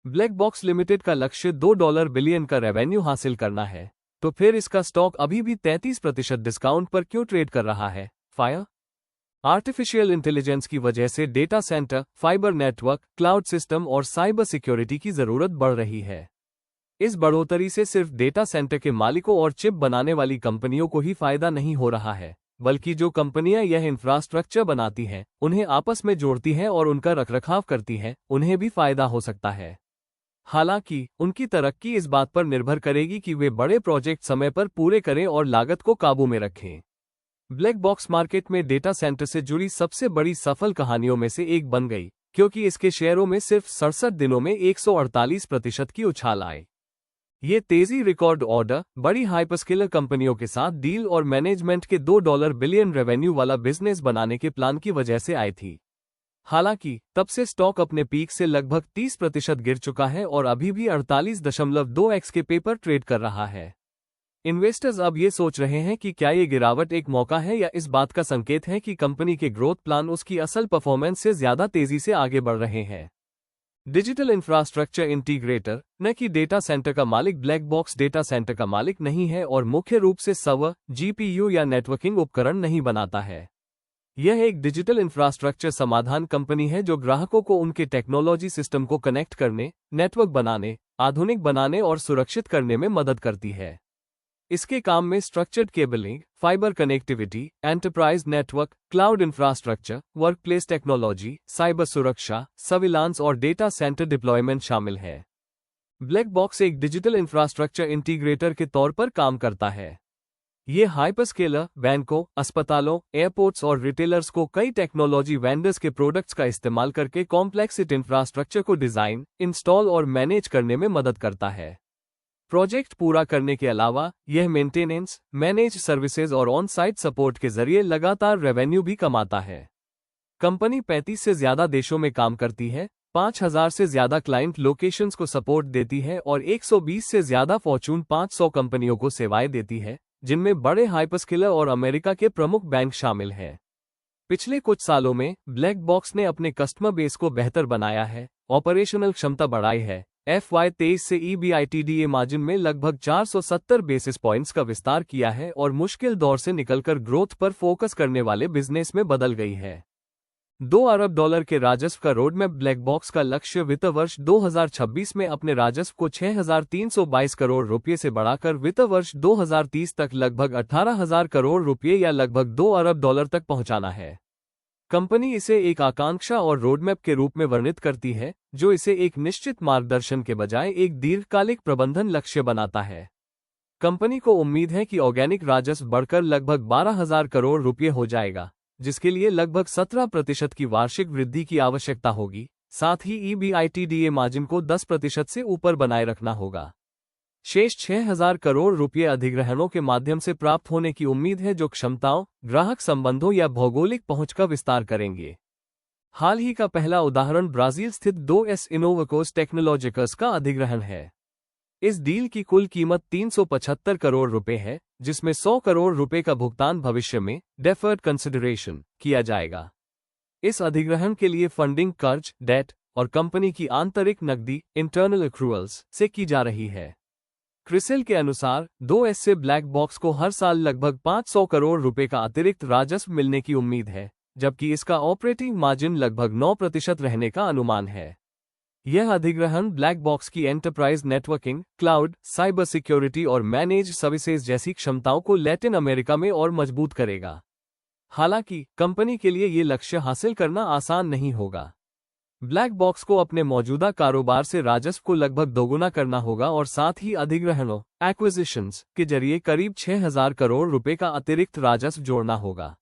Black box limited का लक्ष्य $2 billion का रेवेन्यू हासिल करना है, तो फिर इसका स्टॉक अभी भी 33% डिस्काउंट पर क्यों ट्रेड कर रहा है? फायर आर्टिफिशियल इंटेलिजेंस की वजह से data centre, fibre network, cloud system और साइबर सिक्योरिटी की जरूरत बढ़ रही है। इस बढ़ोतरी से सिर्फ डेटा सेंटर के मालिकों और चिप बनाने वाली कंपनियों को ही फायदा नहीं हो रहा है, बल्कि जो कंपनियां यह इंफ्रास्ट्रक्चर बनाती हैं, उन्हें आपस में जोड़ती हैं और उनका रखरखाव करती हैं, उन्हें भी फायदा हो सकता है। हालांकि उनकी तरक्की इस बात पर निर्भर करेगी कि वे बड़े प्रोजेक्ट समय पर पूरे करें और लागत को काबू में रखें। ब्लैक बॉक्स मार्केट में डेटा सेंटर से जुड़ी सबसे बड़ी सफल कहानियों में से एक बन गई, क्योंकि इसके शेयरों में सिर्फ 67 दिनों में 148% की उछाल आई। ये तेजी रिकॉर्ड ऑर्डर, बड़ी हाइपरस्केलर कंपनियों के साथ डील और मैनेजमेंट के $2 बिलियन रेवेन्यू वाला बिजनेस बनाने के प्लान की वजह से आई थी। हालांकि तब से स्टॉक अपने पीक से लगभग 30% गिर चुका है और अभी भी 48.2x के पेपर ट्रेड कर रहा है। इन्वेस्टर्स अब ये सोच रहे हैं कि क्या ये गिरावट एक मौका है या इस बात का संकेत है कि कंपनी के ग्रोथ प्लान उसकी असल परफॉर्मेंस से ज्यादा तेजी से आगे बढ़ रहे हैं। डिजिटल इंफ्रास्ट्रक्चर इंटीग्रेटर, न कि डेटा सेंटर का मालिक, ब्लैक बॉक्स डेटा सेंटर का मालिक नहीं है और मुख्य रूप से सर्वर, जीपीयू या नेटवर्किंग उपकरण नहीं बनाता है। यह एक डिजिटल इंफ्रास्ट्रक्चर समाधान कंपनी है जो ग्राहकों को उनके टेक्नोलॉजी सिस्टम को कनेक्ट करने, नेटवर्क बनाने, आधुनिक बनाने और सुरक्षित करने में मदद करती है। इसके काम में structured cabling, fibre connectivity, enterprise network, cloud infrastructure, workplace technology, cyber सुरक्षा, सर्विलांस और डेटा सेंटर डिप्लॉयमेंट शामिल है। ब्लैक बॉक्स एक डिजिटल इंफ्रास्ट्रक्चर इंटीग्रेटर के तौर पर काम करता है। ये हाइपरस्केलर, बैंकों, अस्पतालों, एयरपोर्ट्स और रिटेलर्स को कई टेक्नोलॉजी वेंडर्स के प्रोडक्ट्स का इस्तेमाल करके कॉम्प्लेक्स इंफ्रास्ट्रक्चर को डिजाइन, इंस्टॉल और मैनेज करने में मदद करता है। प्रोजेक्ट पूरा करने के अलावा यह मेंटेनेंस, मैनेज सर्विसेज और ऑन साइट सपोर्ट के जरिए लगातार रेवेन्यू भी कमाता है। कंपनी 35 से ज्यादा देशों में काम करती है, 5000 से ज्यादा क्लाइंट लोकेशंस को सपोर्ट देती है और 120 से ज्यादा फॉर्च्यून 500 कंपनियों को सेवाएं देती है, जिनमें बड़े हाइपरस्केलर और अमेरिका के प्रमुख बैंक शामिल हैं। पिछले कुछ सालों में ब्लैक बॉक्स ने अपने कस्टमर बेस को बेहतर बनाया है, ऑपरेशनल क्षमता बढ़ाई है, FY23 से EBITDA मार्जिन में लगभग 470 बेसिस पॉइंट्स का विस्तार किया है और मुश्किल दौर से निकलकर ग्रोथ पर फोकस करने वाले बिजनेस में बदल गई है। $2 अरब के राजस्व का रोडमैप ब्लैक बॉक्स का लक्ष्य वित्त वर्ष 2026 में अपने राजस्व को 6,322 करोड़ रुपये से बढ़ाकर वित्त वर्ष 2030 तक लगभग 18,000 करोड़ रुपये या लगभग $2 अरब तक पहुंचाना है। कंपनी इसे एक आकांक्षा और रोडमैप के रूप में वर्णित करती है, जो इसे एक निश्चित मार्गदर्शन के बजाय एक दीर्घकालिक प्रबंधन लक्ष्य बनाता है। कंपनी को उम्मीद है कि ऑर्गेनिक राजस्व बढ़कर लगभग 12,000 करोड़ रुपये हो जाएगा, जिसके लिए लगभग 17% की वार्षिक वृद्धि की आवश्यकता होगी। साथ ही EBITDA मार्जिन को 10% से ऊपर बनाए रखना होगा। शेष 6,000 करोड़ रुपये अधिग्रहणों के माध्यम से प्राप्त होने की उम्मीद है, जो क्षमताओं, ग्राहक संबंधों या भौगोलिक पहुंच का विस्तार करेंगे। हाल ही का पहला उदाहरण ब्राजील स्थित 2S इनोवाकोस टेक्नोलॉजिकस का अधिग्रहण है। इस डील की कुल कीमत 375 करोड़ रुपए है, जिसमें 100 करोड़ रुपए का भुगतान भविष्य में डेफर्ड कंसिडरेशन किया जाएगा। इस अधिग्रहण के लिए फंडिंग कर्ज, डेट और कंपनी की आंतरिक नकदी इंटरनल एक्रूअल्स से की जा रही है। क्रिसिल के अनुसार 2S से ब्लैक बॉक्स को हर साल लगभग 500 करोड़ रुपए का अतिरिक्त राजस्व मिलने की उम्मीद है, जबकि इसका ऑपरेटिंग मार्जिन लगभग 9% रहने का अनुमान है। यह अधिग्रहण ब्लैक बॉक्स की enterprise networking, cloud, cyber security और मैनेज सर्विसेज जैसी क्षमताओं को लैटिन अमेरिका में और मजबूत करेगा। हालांकि कंपनी के लिए ये लक्ष्य हासिल करना आसान नहीं होगा। ब्लैक बॉक्स को अपने मौजूदा कारोबार से राजस्व को लगभग दोगुना करना होगा और साथ ही अधिग्रहणों, एक्विजिशंस के जरिए करीब 6,000 करोड़ रुपए का अतिरिक्त राजस्व जोड़ना होगा।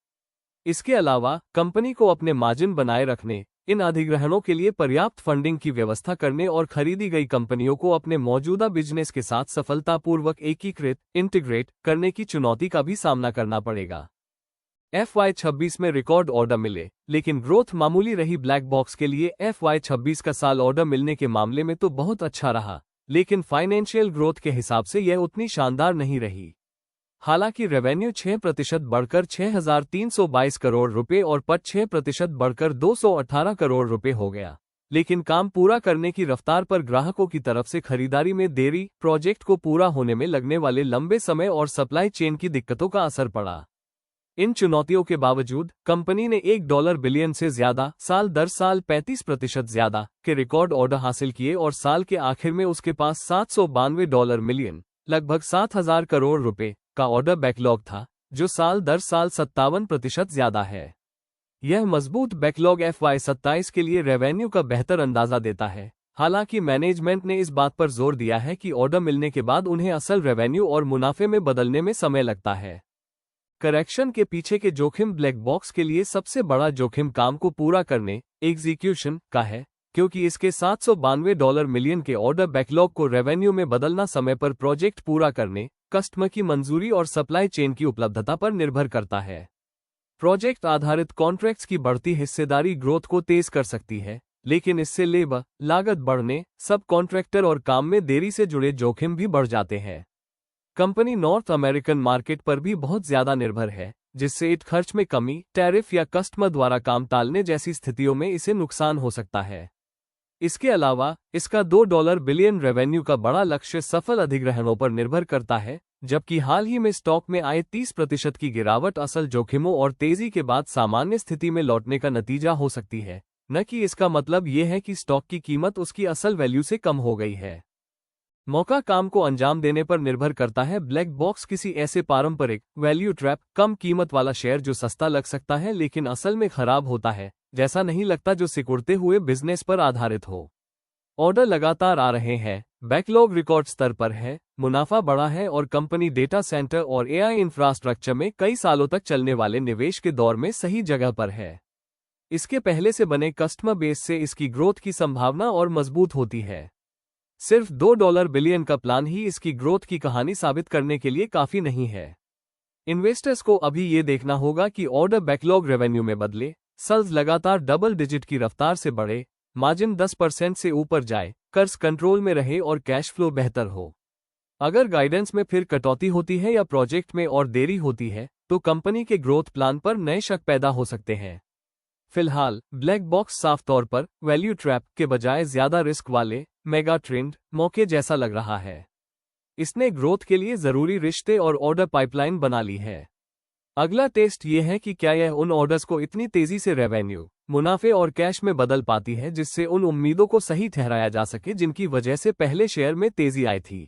इसके अलावा कंपनी को अपने मार्जिन बनाए रखने, इन अधिग्रहणों के लिए पर्याप्त फंडिंग की व्यवस्था करने और खरीदी गई कंपनियों को अपने मौजूदा बिजनेस के साथ सफलतापूर्वक एकीकृत इंटीग्रेट करने की चुनौती का भी सामना करना पड़ेगा। FY26 में रिकॉर्ड ऑर्डर मिले, लेकिन ग्रोथ मामूली रही। ब्लैक बॉक्स के लिए FY26 का साल ऑर्डर मिलने के मामले में तो बहुत अच्छा रहा, लेकिन फाइनेंशियल ग्रोथ के हिसाब से यह उतनी शानदार नहीं रही। हालांकि रेवेन्यू 6% बढ़कर 6,322 करोड़ रुपए और पट 6% बढ़कर 218 करोड़ रुपए हो गया, लेकिन काम पूरा करने की रफ्तार पर ग्राहकों की तरफ से खरीदारी में देरी, प्रोजेक्ट को पूरा होने में लगने वाले लंबे समय और सप्लाई चेन की दिक्कतों का असर पड़ा। इन चुनौतियों के बावजूद कंपनी ने $1 बिलियन से ज्यादा, साल दर साल 35% ज्यादा के रिकॉर्ड ऑर्डर हासिल किए और साल के आखिर में उसके पास $792 मिलियन, लगभग 7,000 करोड़ रुपए का ऑर्डर बैकलॉग था, जो साल दर साल 57% ज्यादा है। यह मजबूत बैकलॉग FY27 के लिए रेवेन्यू का बेहतर अंदाजा देता है। हालांकि मैनेजमेंट ने इस बात पर जोर दिया है कि ऑर्डर मिलने के बाद उन्हें असल रेवेन्यू और मुनाफे में बदलने में समय लगता है। करेक्शन के पीछे के जोखिम ब्लैक बॉक्स के लिए सबसे बड़ा जोखिम काम को पूरा करने, एग्जीक्यूशन का है, क्योंकि इसके $792 मिलियन के ऑर्डर बैकलॉग को रेवेन्यू में बदलना समय पर प्रोजेक्ट पूरा करने, कस्टमर की मंजूरी और सप्लाई चेन की उपलब्धता पर निर्भर करता है। प्रोजेक्ट आधारित कॉन्ट्रैक्ट्स की बढ़ती हिस्सेदारी ग्रोथ को तेज कर सकती है, लेकिन इससे लेबर लागत बढ़ने, सब कॉन्ट्रैक्टर और काम में देरी से जुड़े जोखिम भी बढ़ जाते हैं। कंपनी नॉर्थ अमेरिकन मार्केट पर भी बहुत ज्यादा निर्भर है, जिससे ईट खर्च में कमी, टैरिफ या कस्टमर द्वारा काम टालने जैसी स्थितियों में इसे नुकसान हो सकता है। इसके अलावा इसका $2 बिलियन रेवेन्यू का बड़ा लक्ष्य सफल अधिग्रहणों पर निर्भर करता है, जबकि हाल ही में स्टॉक में आए 30% की गिरावट असल जोखिमों और तेजी के बाद सामान्य स्थिति में लौटने का नतीजा हो सकती है, न कि इसका मतलब यह है कि स्टॉक की कीमत उसकी असल वैल्यू से कम हो गई है। मौका काम को अंजाम देने पर निर्भर करता है। ब्लैक बॉक्स किसी ऐसे पारंपरिक वैल्यू ट्रैप, कम कीमत वाला शेयर जो सस्ता लग सकता है लेकिन असल में खराब होता है, जैसा नहीं लगता, जो सिकुड़ते हुए बिजनेस पर आधारित हो। ऑर्डर लगातार आ रहे हैं, बैकलॉग रिकॉर्ड स्तर पर है, मुनाफा बढ़ा है और कंपनी डेटा सेंटर और AI इंफ्रास्ट्रक्चर में कई सालों तक चलने वाले निवेश के दौर में सही जगह पर है। इसके पहले से बने कस्टमर बेस से इसकी ग्रोथ की संभावना और मजबूत होती है। सिर्फ $2 बिलियन का प्लान ही इसकी ग्रोथ की कहानी साबित करने के लिए काफी नहीं है। इन्वेस्टर्स को अभी ये देखना होगा कि ऑर्डर बैकलॉग रेवेन्यू में बदले, सेल्स लगातार डबल डिजिट की रफ्तार से बढ़े, मार्जिन 10% से ऊपर जाए, कर्ज कंट्रोल में रहे और कैश फ्लो बेहतर हो। अगर गाइडेंस में फिर कटौती होती है या प्रोजेक्ट में और देरी होती है, तो कंपनी के ग्रोथ प्लान पर नए शक पैदा हो सकते हैं। फिलहाल ब्लैक बॉक्स साफ तौर पर वैल्यू ट्रैप के बजाय ज्यादा रिस्क वाले मेगा ट्रेंड मौके जैसा लग रहा है। इसने ग्रोथ के लिए जरूरी रिश्ते और ऑर्डर पाइपलाइन बना ली है। अगला टेस्ट ये है कि क्या यह उन ऑर्डर्स को इतनी तेजी से रेवेन्यू, मुनाफे और कैश में बदल पाती है जिससे उन उम्मीदों को सही ठहराया जा सके जिनकी वजह से पहले शेयर में तेजी आई थी।